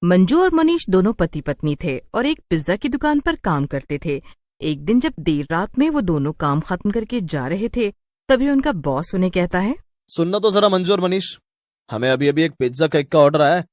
मंजू और मनीष दोनों पति पत्नी थे और एक पिज्जा की दुकान पर काम करते थे। एक दिन जब देर रात में वो दोनों काम खत्म करके जा रहे थे, तभी उनका बॉस उन्हें कहता है, सुनना तो जरा मंजू और मनीष, हमें अभी अभी एक पिज्जा केक का ऑर्डर आया है,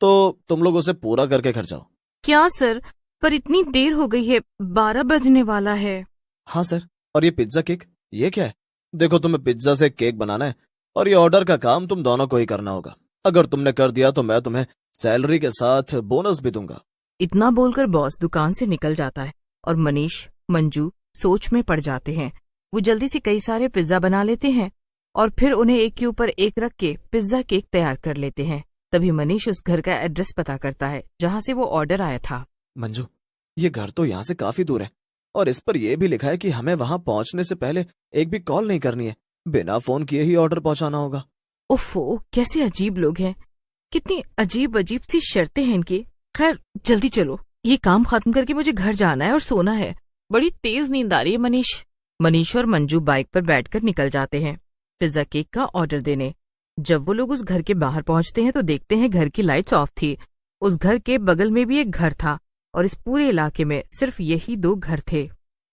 तो तुम लोग उसे पूरा करके घर जाओ। क्या सर, पर इतनी देर हो गई है, 12 बजने वाला है। हाँ सर, और ये पिज्जा केक ये क्या है? देखो, तुम्हें पिज्जा से केक बनाना है और ये ऑर्डर का काम तुम दोनों को ही करना होगा। अगर तुमने कर दिया तो मैं तुम्हें सैलरी के साथ बोनस भी दूंगा। इतना बोलकर बॉस दुकान से निकल जाता है और मनीष मंजू सोच में पड़ जाते हैं। वो जल्दी से कई सारे पिज्जा बना लेते हैं और फिर उन्हें एक के ऊपर एक रख के पिज्जा केक तैयार कर लेते हैं। तभी मनीष उस घर का एड्रेस पता करता है जहाँ से वो ऑर्डर आया था। मंजू, ये घर तो यहाँ से काफी दूर है और इस पर यह भी लिखा है कि हमें वहां पहुंचने से पहले एक भी कॉल नहीं करनी है, बिना फोन किए ही ऑर्डर पहुंचाना होगा। उफ़ो, कैसे अजीब लोग हैं, कितनी अजीब अजीब सी शर्तें हैं इनकी। खैर जल्दी चलो, ये काम खत्म करके मुझे घर जाना है और सोना है। बड़ी तेज नींद आ रही है। मनीष और मंजू बाइक पर बैठकर निकल जाते हैं पिज्जा केक का ऑर्डर देने। जब वो लोग उस घर के बाहर पहुंचते हैं तो देखते हैं घर की लाइट्स ऑफ थी। उस घर के बगल में भी एक घर था और इस पूरे इलाके में सिर्फ यही 2 घर थे।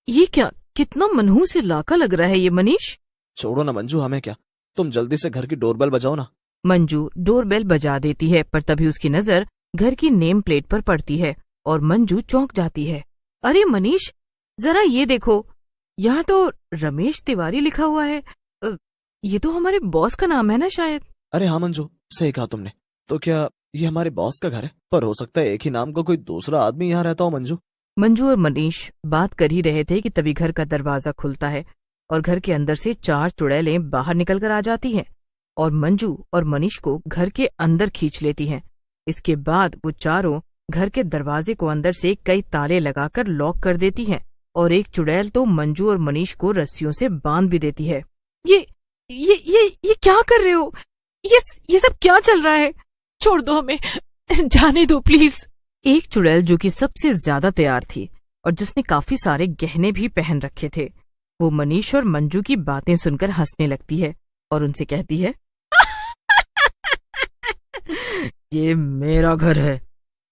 ये क्या, कितना मनहूस इलाका लग रहा है ये। मनीष, छोड़ो ना मंजू, हमें क्या, तुम जल्दी से घर की डोरबेल बजाओ ना। मंजू डोरबेल बजा देती है, पर तभी उसकी नजर घर की नेम प्लेट पर पड़ती है और मंजू चौंक जाती है। अरे मनीष, जरा ये देखो, यहाँ तो रमेश तिवारी लिखा हुआ है। ये तो हमारे बॉस का नाम है ना शायद। अरे हाँ मंजू, सही कहा तुमने। तो क्या ये हमारे बॉस का घर है? पर हो सकता है एक ही नाम का कोई दूसरा आदमी यहाँ रहता हो। मंजू और मनीष बात कर ही रहे थे कि तभी घर का दरवाजा खुलता है और घर के अंदर से 4 चुड़ैलें बाहर निकलकर आ जाती हैं और मंजू और मनीष को घर के अंदर खींच लेती हैं। इसके बाद वो चारों घर के दरवाजे को अंदर से कई ताले लगाकर लॉक कर देती हैं और एक चुड़ैल तो मंजू और मनीष को रस्सियों से बांध भी देती है। ये क्या कर रहे हो? ये सब क्या चल रहा है? छोड़ दो हमें, जाने दो प्लीज। एक चुड़ैल जो कि सबसे ज्यादा तैयार थी और जिसने काफी सारे गहने भी पहन रखे थे, वो मनीष और मंजू की बातें सुनकर हंसने लगती है और उनसे कहती है, ये मेरा घर है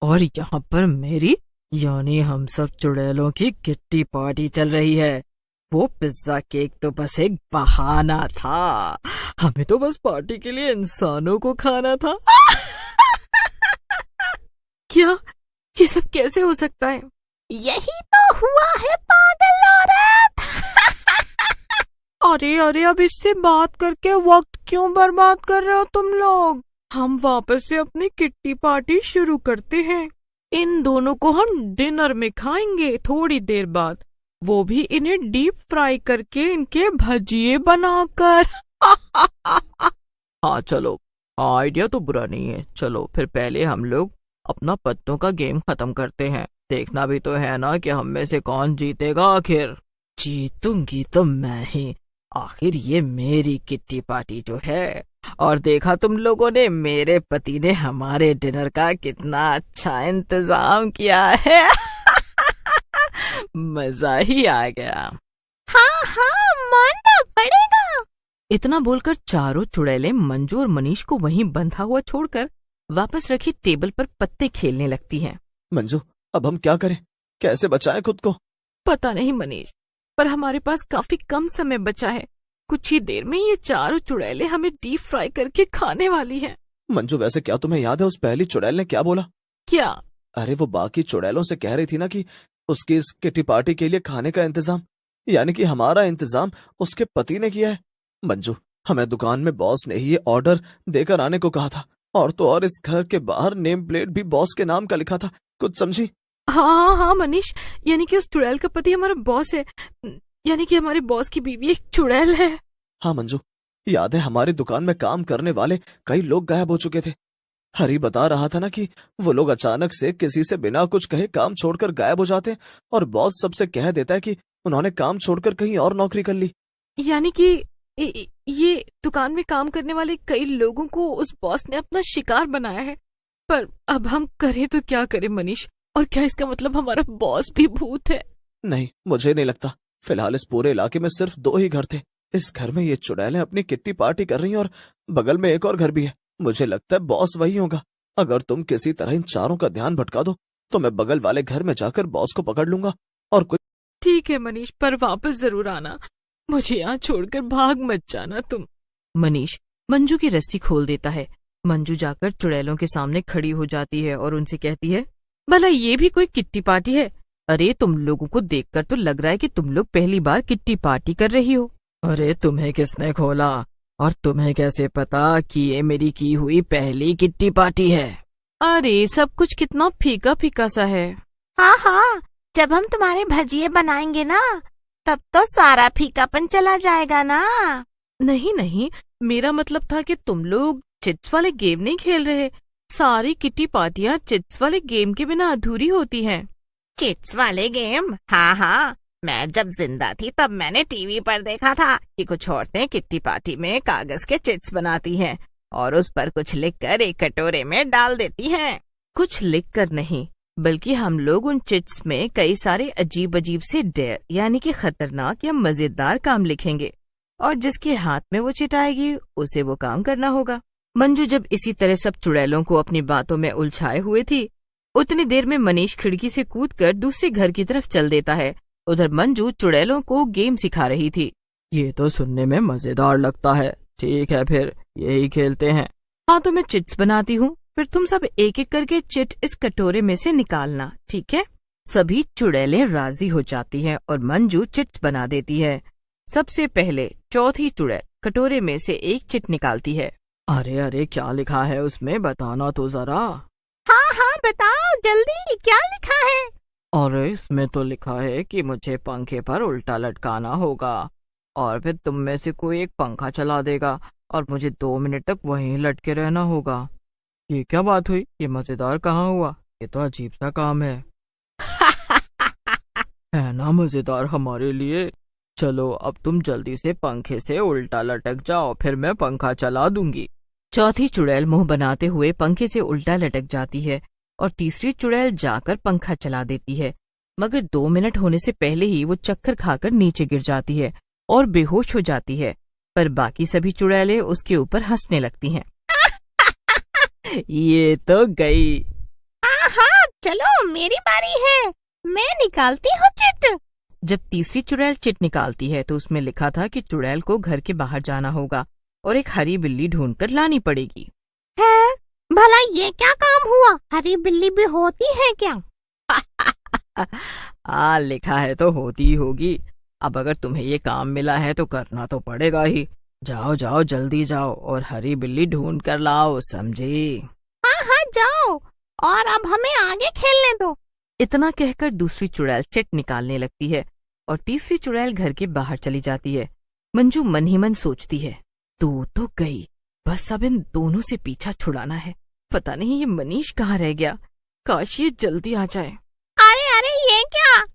और यहाँ पर मेरी यानी हम सब चुड़ैलों की किट्टी पार्टी चल रही है। वो पिज्जा केक तो बस एक बहाना था, हमें तो बस पार्टी के लिए इंसानों को खाना था। क्या, ये सब कैसे हो सकता है? यही तो हुआ है पागल औरत। अरे अब इससे बात करके वक्त क्यों बर्बाद कर रहे हो तुम लोग? हम वापस से अपनी किट्टी पार्टी शुरू करते हैं। इन दोनों को हम डिनर में खाएंगे थोड़ी देर बाद, वो भी इन्हें डीप फ्राई करके इनके भजिए बनाकर। हाँ चलो, आइडिया तो बुरा नहीं है। चलो फिर पहले हम लोग अपना पत्तों का गेम खत्म करते हैं। देखना भी तो है ना कि हम में से कौन जीतेगा। आखिर जीतूंगी तो मैं ही, आखिर ये मेरी किट्टी पार्टी जो है। और देखा तुम लोगों ने, मेरे पति ने हमारे डिनर का कितना अच्छा इंतजाम किया है। मजा ही आ गया। हाँ, मानना पड़ेगा। इतना बोलकर चारों चुड़ैलें मंजू और मनीष को वहीं बंधा हुआ छोड़कर वापस रखी टेबल पर पत्ते खेलने लगती हैं। मंजू, अब हम क्या करें? कैसे बचाएं खुद को? पता नहीं मनीष, पर हमारे पास काफी कम समय बचा है। कुछ ही देर में ये चारों चुड़ैलें हमें डीप फ्राई करके खाने वाली हैं। मंजू, वैसे क्या तुम्हें याद है उस पहली चुड़ैल ने क्या बोला? क्या? अरे वो बाकी चुड़ैलों से कह रही थी ना कि उसकी इस किट्टी पार्टी के लिए खाने का इंतजाम, यानी कि हमारा इंतजाम उसके पति ने किया है। मंजू, हमें दुकान में बॉस ने ही ये ऑर्डर देकर आने को कहा था, और तो और इस घर के बाहर नेम प्लेट भी बॉस के नाम का लिखा था। कुछ समझी? हाँ मनीष, यानी कि उस चुड़ैल का पति हमारा बॉस है, यानी कि हमारे बॉस की बीवी एक चुड़ैल है। हाँ मंजू, याद है हमारी दुकान में काम करने वाले कई लोग गायब हो चुके थे। हरी बता रहा था ना कि वो लोग अचानक से किसी से बिना कुछ कहे काम छोड़कर गायब हो जाते हैं और बॉस सबसे कह देता है कि उन्होंने काम छोड़कर कहीं और नौकरी कर ली। यानी कि ये दुकान में काम करने वाले कई लोगों को उस बॉस ने अपना शिकार बनाया है। पर अब हम करें तो क्या करें मनीष? और क्या इसका मतलब हमारा बॉस भी भूत है? नहीं, मुझे नहीं लगता। फिलहाल इस पूरे इलाके में सिर्फ 2 ही घर थे। इस घर में ये चुड़ैलें अपनी किट्टी पार्टी कर रही हैं और बगल में एक और घर भी है। मुझे लगता है बॉस वही होगा। अगर तुम किसी तरह इन चारों का ध्यान भटका दो तो मैं बगल वाले घर में जाकर बॉस को पकड़ लूंगा और कुछ। ठीक है मनीष, पर वापस जरूर आना, मुझे यहाँ छोड़कर भाग मत जाना तुम। मनीष मंजू की रस्सी खोल देता है। मंजू जाकर चुड़ैलों के सामने खड़ी हो जाती है और उनसे कहती है, भला ये भी कोई किट्टी पार्टी है? अरे तुम लोगों को देखकर तो लग रहा है कि तुम लोग पहली बार किट्टी पार्टी कर रही हो। अरे तुम्हें किसने खोला और तुम्हें कैसे पता कि ये मेरी की हुई पहली किट्टी पार्टी है? अरे सब कुछ कितना फीका फीका सा है। हाँ हाँ, जब हम तुम्हारे भजिए बनाएंगे ना तब तो सारा फीकापन चला जाएगा ना। नहीं नहीं, मेरा मतलब था कि तुम लोग चिट्स वाले गेम नहीं खेल रहे। सारी किट्टी पार्टियां चिट्स वाले गेम के बिना अधूरी होती हैं। चिट्स वाले गेम? हाँ हाँ, मैं जब जिंदा थी तब मैंने टीवी पर देखा था कि कुछ औरतें किट्टी पार्टी में कागज के चिट्स बनाती हैं और उस पर कुछ लिखकर एक कटोरे में डाल देती हैं। कुछ लिखकर नहीं, बल्कि हम लोग उन चिट्स में कई सारे अजीब अजीब से डेयर यानी कि खतरनाक या मजेदार काम लिखेंगे और जिसके हाथ में वो चिट आएगी उसे वो काम करना होगा। मंजू जब इसी तरह सब चुड़ैलों को अपनी बातों में उलझाए हुए थी, उतनी देर में मनीष खिड़की से कूदकर दूसरे घर की तरफ चल देता है। उधर मंजू चुड़ैलों को गेम सिखा रही थी। ये तो सुनने में मजेदार लगता है, ठीक है फिर यही खेलते हैं। हाँ तो मैं चिट्स बनाती हूँ, फिर तुम सब एक एक करके चिट इस कटोरे में से निकालना, ठीक है? सभी चुड़ैलें राजी हो जाती हैं और मंजू चिट्स बना देती है। सबसे पहले चौथी चुड़ैल कटोरे में से एक चिट निकालती है। अरे अरे क्या लिखा है उसमें, बताना तो जरा। हाँ हाँ बताओ जल्दी, क्या लिखा है? अरे इसमें तो लिखा है कि मुझे पंखे पर उल्टा लटकाना होगा और फिर तुम में से कोई एक पंखा चला देगा और मुझे 2 मिनट तक वहीं लटके रहना होगा। ये क्या बात हुई? ये मजेदार कहाँ हुआ? ये तो अजीब सा काम है। है ना मजेदार हमारे लिए? चलो अब तुम जल्दी से पंखे से उल्टा लटक जाओ, फिर मैं पंखा चला दूंगी। चौथी चुड़ैल मुंह बनाते हुए पंखे से उल्टा लटक जाती है और तीसरी चुड़ैल जाकर पंखा चला देती है, मगर 2 मिनट होने से पहले ही वो चक्कर खाकर नीचे गिर जाती है और बेहोश हो जाती है। पर बाकी सभी चुड़ैलें उसके ऊपर हंसने लगती हैं। ये तो गई। हाँ चलो मेरी बारी है, मैं निकालती हूँ चिट। जब तीसरी चुड़ैल चिट निकालती है तो उसमें लिखा था कि चुड़ैल को घर के बाहर जाना होगा और एक हरी बिल्ली ढूंढकर लानी पड़ेगी। है भला ये क्या काम हुआ? हरी बिल्ली भी होती है क्या? लिखा है तो होती ही होगी। अब अगर तुम्हें ये काम मिला है तो करना तो पड़ेगा ही। जाओ जाओ जल्दी जाओ और हरी बिल्ली ढूंढ कर लाओ, समझी? हाँ हाँ जाओ, और अब हमें आगे खेलने दो। इतना कहकर दूसरी चुड़ैल चिट निकालने लगती है और तीसरी चुड़ैल घर के बाहर चली जाती है। मंजू मन ही मन सोचती है, तो गई, बस अब इन दोनों से पीछा छुड़ाना है। पता नहीं ये मनीष कहाँ रह गया, काश ये जल्दी आ जाए। अरे अरे ये क्या?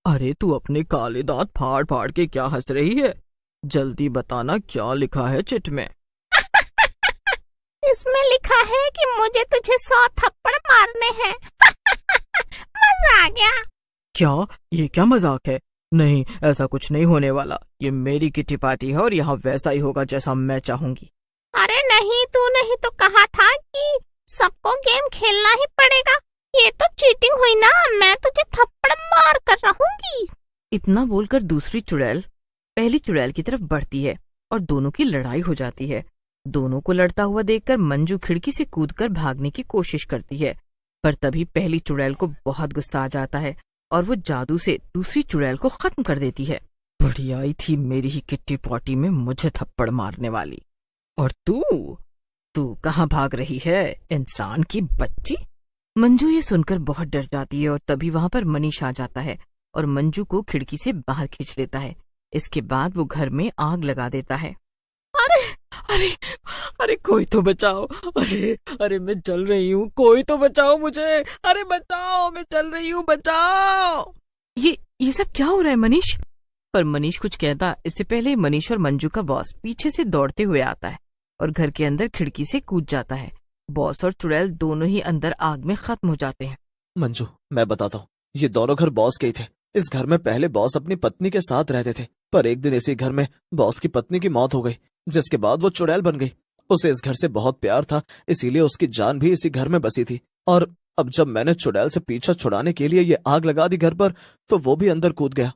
अरे तू अपने काले दांत फाड़ फाड़ के क्या हंस रही है? जल्दी बताना क्या लिखा है चिट में? इसमें लिखा है कि मुझे तुझे 100 थप्पड़ मारने हैं। मजा आ गया। क्या? ये क्या मजाक है? नहीं, ऐसा कुछ नहीं होने वाला। ये मेरी किट्टी पार्टी है और यहाँ वैसा ही होगा जैसा मैं चाहूंगी। अरे नहीं, तूने ही तो कहा था कि सबको गेम खेलना ही पड़ेगा। ये तो चीटिंग हुई ना, मैं तुझे थप्पड़ मार कर रहूंगी। इतना बोलकर दूसरी चुड़ैल पहली चुड़ैल की तरफ बढ़ती है और दोनों की लड़ाई हो जाती है। दोनों को लड़ता हुआ देखकर मंजू खिड़की से कूदकर भागने की कोशिश करती है, पर तभी पहली चुड़ैल को बहुत गुस्सा आ जाता है और वो जादू से दूसरी चुड़ैल को खत्म कर देती है। बढ़िया आई थी मेरी ही किट्टी पार्टी में मुझे थप्पड़ मारने वाली। और तू कहाँ भाग रही है, इंसान की बच्ची? मंजू ये सुनकर बहुत डर जाती है और तभी वहाँ पर मनीष आ जाता है और मंजू को खिड़की से बाहर खींच लेता है। इसके बाद वो घर में आग लगा देता है। अरे अरे अरे कोई तो बचाओ, अरे मैं जल रही हूँ, कोई तो बचाओ मुझे, अरे बचाओ, मैं जल रही हूँ, बचाओ। ये सब क्या हो रहा है मनीष? पर मनीष कुछ कहता इससे पहले मनीष और मंजू का बॉस पीछे से दौड़ते हुए आता है और घर के अंदर खिड़की से कूद जाता है। बॉस और चुड़ैल दोनों ही अंदर आग में खत्म हो जाते हैं। मंजू मैं बताता हूँ, ये दोनों घर बॉस के ही थे। इस घर में पहले बॉस अपनी पत्नी के साथ रहते थे, पर एक दिन इसी घर में बॉस की पत्नी की मौत हो गई, जिसके बाद वो चुड़ैल बन गई उसे इस घर से बहुत प्यार था, इसीलिए उसकी जान भी इसी घर में बसी थी। और अब जब मैंने चुड़ैल से पीछा छुड़ाने के लिए ये आग लगा दी घर पर, तो वो भी अंदर कूद गया।